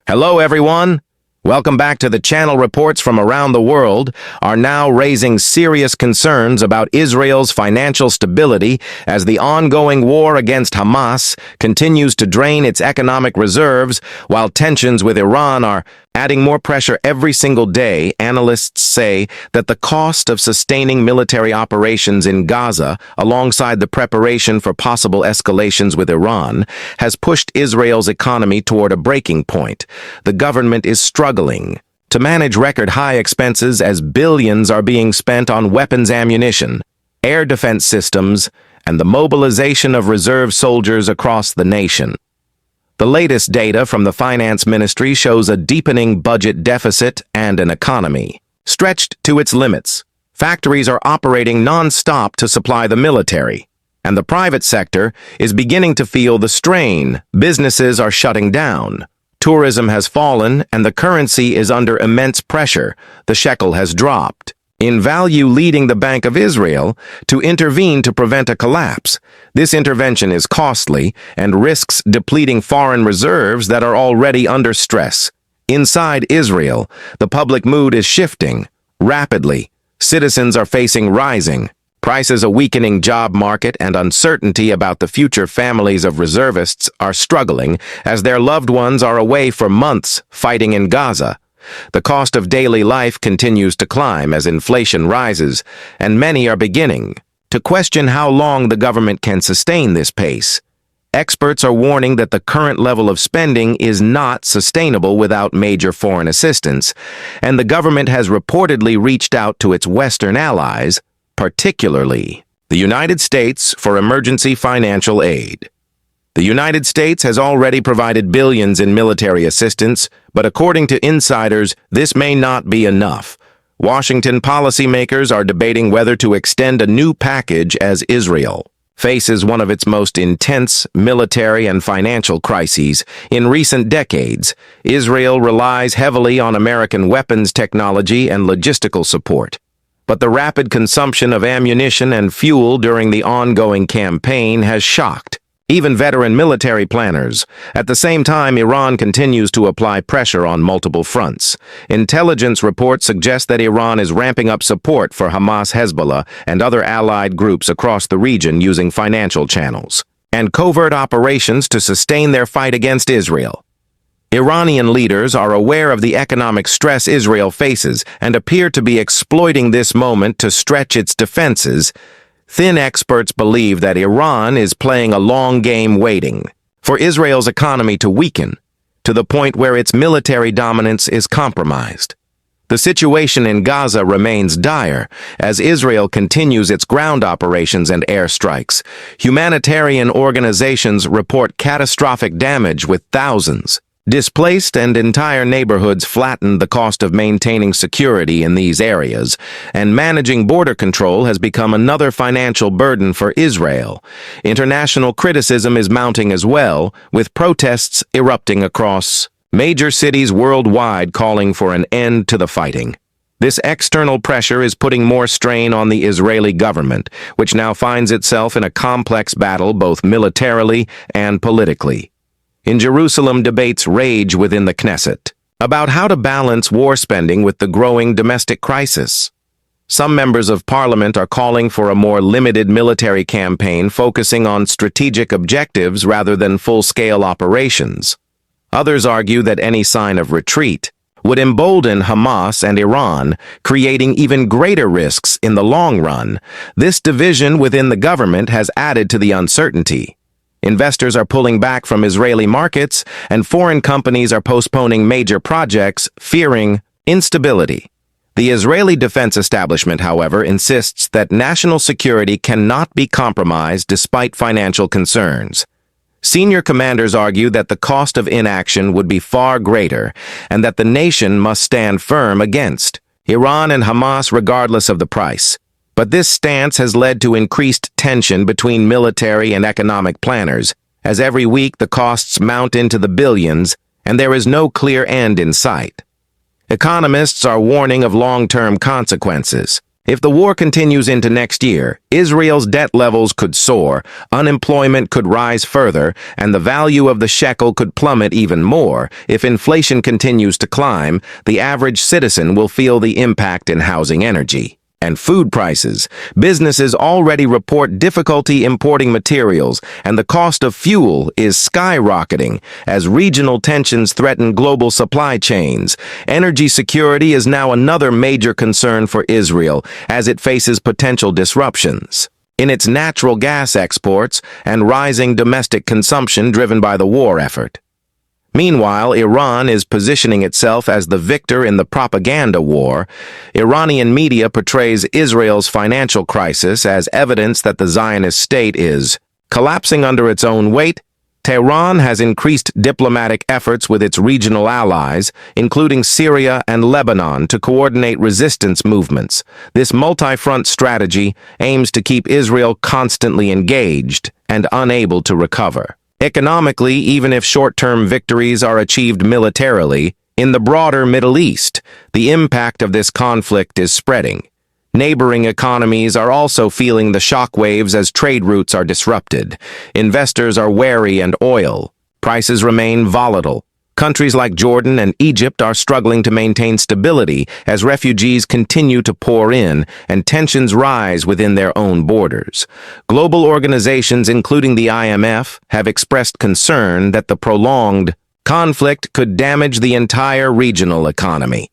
Hello, everyone. Welcome back to the channel. Reports from around the world are now raising serious concerns about Israel's financial stability as the ongoing war against Hamas continues to drain its economic reserves, while tensions with Iran are adding more pressure every single day. Analysts say that the cost of sustaining military operations in Gaza, alongside the preparation for possible escalations with Iran, has pushed Israel's economy toward a breaking point. The government is struggling to manage record-high expenses as billions are being spent on weapons ammunition, air defense systems, and the mobilization of reserve soldiers across the nation. The latest data from the Finance Ministry shows a deepening budget deficit and an economy stretched to its limits. Factories are operating nonstop to supply the military, and the private sector is beginning to feel the strain. Businesses are shutting down. Tourism has fallen, and the currency is under immense pressure. The shekel has dropped in value, leading the Bank of Israel to intervene to prevent a collapse. This intervention is costly and risks depleting foreign reserves that are already under stress. Inside Israel, the public mood is shifting rapidly. Citizens are facing rising prices, a weakening job market, and uncertainty about the future. Families of reservists are struggling as their loved ones are away for months fighting in Gaza. The cost of daily life continues to climb as inflation rises, and many are beginning to question how long the government can sustain this pace. Experts are warning that the current level of spending is not sustainable without major foreign assistance, and the government has reportedly reached out to its Western allies, particularly the United States, for emergency financial aid. The United States has already provided billions in military assistance, but according to insiders, this may not be enough. Washington policymakers are debating whether to extend a new package as Israel faces one of its most intense military and financial crises in recent decades. Israel relies heavily on American weapons technology and logistical support, but the rapid consumption of ammunition and fuel during the ongoing campaign has shocked even veteran military planners. At the same time, Iran continues to apply pressure on multiple fronts. Intelligence reports suggest that Iran is ramping up support for Hamas, Hezbollah, and other allied groups across the region using financial channels and covert operations to sustain their fight against Israel. Iranian leaders are aware of the economic stress Israel faces and appear to be exploiting this moment to stretch its defenses. Thin experts believe that Iran is playing a long game, waiting for Israel's economy to weaken to the point where its military dominance is compromised. The situation in Gaza remains dire as Israel continues its ground operations and airstrikes. Humanitarian organizations report catastrophic damage, with thousands displaced and entire neighborhoods flattened. The cost of maintaining security in these areas and managing border control has become another financial burden for Israel. International criticism is mounting as well, with protests erupting across major cities worldwide calling for an end to the fighting. This external pressure is putting more strain on the Israeli government, which now finds itself in a complex battle both militarily and politically. In Jerusalem, debates rage within the Knesset about how to balance war spending with the growing domestic crisis. Some members of parliament are calling for a more limited military campaign focusing on strategic objectives rather than full-scale operations. Others argue that any sign of retreat would embolden Hamas and Iran, creating even greater risks in the long run. This division within the government has added to the uncertainty. Investors are pulling back from Israeli markets, and foreign companies are postponing major projects, fearing instability. The Israeli defense establishment, however, insists that national security cannot be compromised despite financial concerns. Senior commanders argue that the cost of inaction would be far greater and that the nation must stand firm against Iran and Hamas regardless of the price. But this stance has led to increased tension between military and economic planners, as every week the costs mount into the billions and there is no clear end in sight. Economists are warning of long-term consequences. If the war continues into next year, Israel's debt levels could soar, unemployment could rise further, and the value of the shekel could plummet even more. If inflation continues to climb, the average citizen will feel the impact in housing, energy, and food prices. Businesses already report difficulty importing materials, and the cost of fuel is skyrocketing as regional tensions threaten global supply chains. Energy security is now another major concern for Israel as it faces potential disruptions in its natural gas exports and rising domestic consumption driven by the war effort. Meanwhile, Iran is positioning itself as the victor in the propaganda war. Iranian media portrays Israel's financial crisis as evidence that the Zionist state is collapsing under its own weight. Tehran has increased diplomatic efforts with its regional allies, including Syria and Lebanon, to coordinate resistance movements. This multi-front strategy aims to keep Israel constantly engaged and unable to recover. Economically, even if short-term victories are achieved militarily, in the broader Middle East, the impact of this conflict is spreading. Neighboring economies are also feeling the shockwaves as trade routes are disrupted. Investors are wary and oil prices remain volatile. Countries like Jordan and Egypt are struggling to maintain stability as refugees continue to pour in and tensions rise within their own borders. Global organizations, including the IMF, have expressed concern that the prolonged conflict could damage the entire regional economy.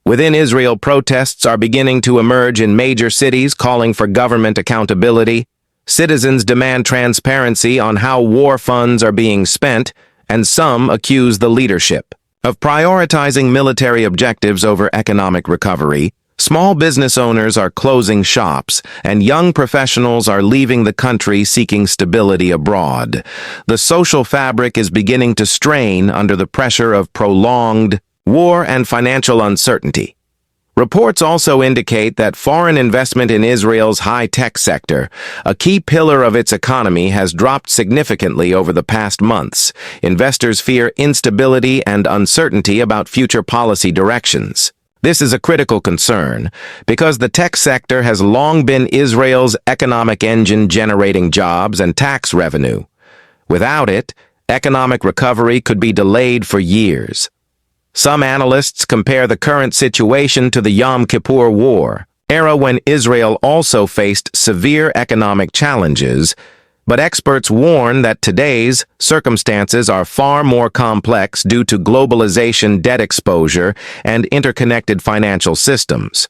Within Israel, protests are beginning to emerge in major cities calling for government accountability. Citizens demand transparency on how war funds are being spent, and some accuse the leadership of prioritizing military objectives over economic recovery. Small business owners are closing shops, and young professionals are leaving the country seeking stability abroad. The social fabric is beginning to strain under the pressure of prolonged war and financial uncertainty. Reports also indicate that foreign investment in Israel's high-tech sector, a key pillar of its economy, has dropped significantly over the past months. Investors fear instability and uncertainty about future policy directions. This is a critical concern because the tech sector has long been Israel's economic engine, generating jobs and tax revenue. Without it, economic recovery could be delayed for years. Some analysts compare the current situation to the Yom Kippur War, era when Israel also faced severe economic challenges, but experts warn that today's circumstances are far more complex due to globalization, debt exposure, and interconnected financial systems.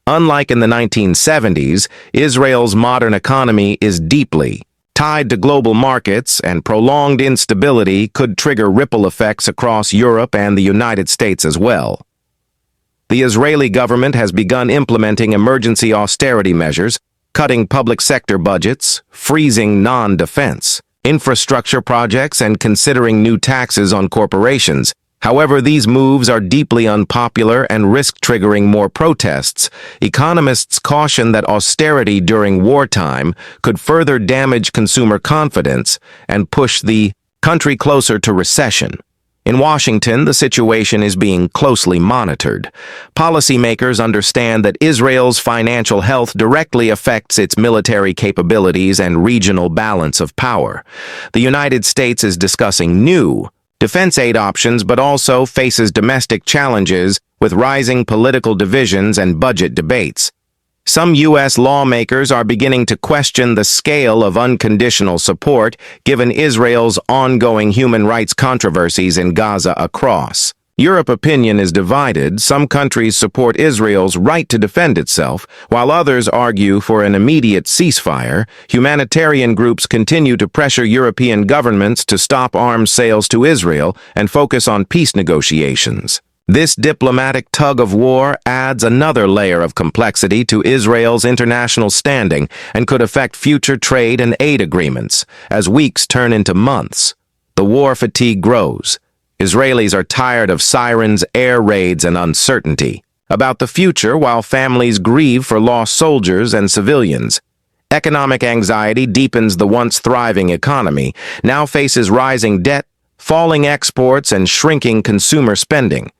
Unlike in the 1970s, Israel's modern economy is deeply tied to global markets, and prolonged instability could trigger ripple effects across Europe and the United States as well. The Israeli government has begun implementing emergency austerity measures, cutting public sector budgets, freezing non-defense infrastructure projects, and considering new taxes on corporations. However, these moves are deeply unpopular and risk triggering more protests. Economists caution that austerity during wartime could further damage consumer confidence and push the country closer to recession. In Washington, the situation is being closely monitored. Policymakers understand that Israel's financial health directly affects its military capabilities and regional balance of power. The United States is discussing new defense aid options, but also faces domestic challenges with rising political divisions and budget debates. Some U.S. lawmakers are beginning to question the scale of unconditional support given Israel's ongoing human rights controversies in Gaza across Europe. Opinion is divided. Some countries support Israel's right to defend itself, while others argue for an immediate ceasefire. Humanitarian groups continue to pressure European governments to stop arms sales to Israel and focus on peace negotiations. This diplomatic tug-of-war adds another layer of complexity to Israel's international standing and could affect future trade and aid agreements as weeks turn into months. The war fatigue grows. Israelis are tired of sirens, air raids, and uncertainty about the future while families grieve for lost soldiers and civilians. Economic anxiety deepens. The once thriving economy now faces rising debt, falling exports, and shrinking consumer spending.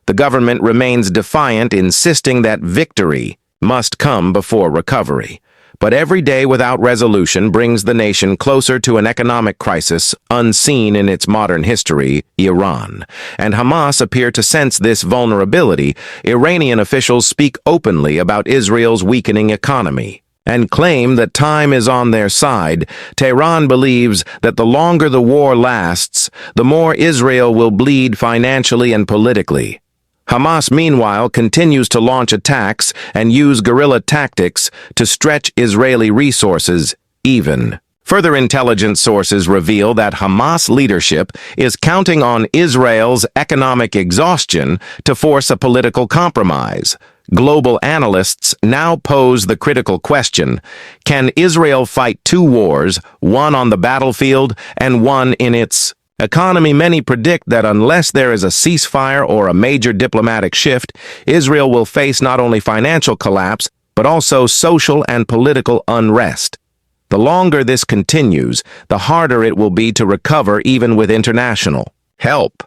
The government remains defiant, insisting that victory must come before recovery. But every day without resolution brings the nation closer to an economic crisis unseen in its modern history, Iran. And Hamas appear to sense this vulnerability. Iranian officials speak openly about Israel's weakening economy and claim that time is on their side. Tehran believes that the longer the war lasts, the more Israel will bleed financially and politically. Hamas, meanwhile, continues to launch attacks and use guerrilla tactics to stretch Israeli resources even. Further intelligence sources reveal that Hamas leadership is counting on Israel's economic exhaustion to force a political compromise. Global analysts now pose the critical question: can Israel fight two wars, one on the battlefield and one in its economy? Many predict that unless there is a ceasefire or a major diplomatic shift, Israel will face not only financial collapse, but also social and political unrest. The longer this continues, the harder it will be to recover even with international help.